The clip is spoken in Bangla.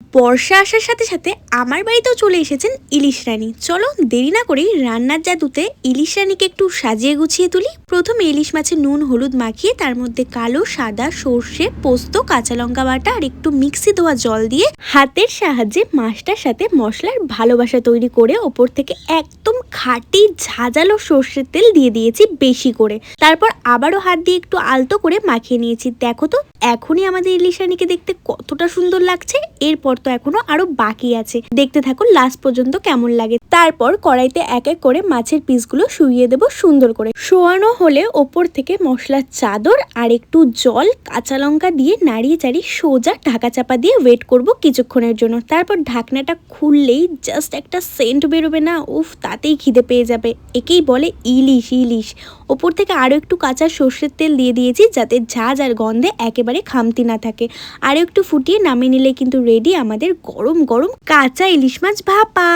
বর্ষা আসার সাথে সাথে আমার বাড়িতেও চলে এসেছেন ইলিশ রানী। চলো দেরি না করেই রান্নার জাদুতে ইলিশ রানীকে একটু সাজিয়ে গুছিয়ে তুলি। প্রথমে ইলিশ মাছে নুন হলুদ মাখিয়ে তার মধ্যে কালো সাদা সর্ষে পোস্ত কাঁচা লঙ্কা বাটা আর একটু মিক্সি ধোয়া জল দিয়ে হাতের সাহায্যে মাছটার সাথে মশলার ভালোবাসা তৈরি করে ওপর থেকে একদম খাঁটি ঝাঁঝালো সর্ষের তেল দিয়ে দিয়েছি বেশি করে। তারপর আবারও হাত দিয়ে একটু আলতো করে মাখিয়ে নিয়েছি। দেখো তো এখনই আমাদের ইলিশ রানীকে দেখতে কতটা সুন্দর লাগছে। এরপর তো এখনো আরো বাকি আছে, দেখতে থাকুন লাস্ট পর্যন্ত কেমন লাগে। তারপর কড়াইতে এক এক করে মাছের পিসগুলো শুইয়ে দেব সুন্দর করে। শোয়ানো হলে ওপর থেকে মশলার চাদর আর একটু জল কাঁচা লঙ্কা দিয়ে নাড়িয়ে চাড়িয়ে সোজা ঢাকা চাপা দিয়ে ওয়েট করব কিছুক্ষণের জন্য। তারপর ঢাকনাটা খুললেই জাস্ট একটা সেন্ট বেরোবে না, উফ, তাতেই খিদে পেয়ে যাবে। একেই বলে ইলিশ ইলিশ। ওপর থেকে আরও একটু কাঁচা সর্ষের তেল দিয়ে দিয়েছি যাতে ঝাঁঝ আর গন্ধে একেবারে খামতি না থাকে। আরও একটু ফুটিয়ে নামিয়ে নিলে কিন্তু রেডি আমাদের গরম গরম কাঁচা ইলিশ মাছ ভাপা।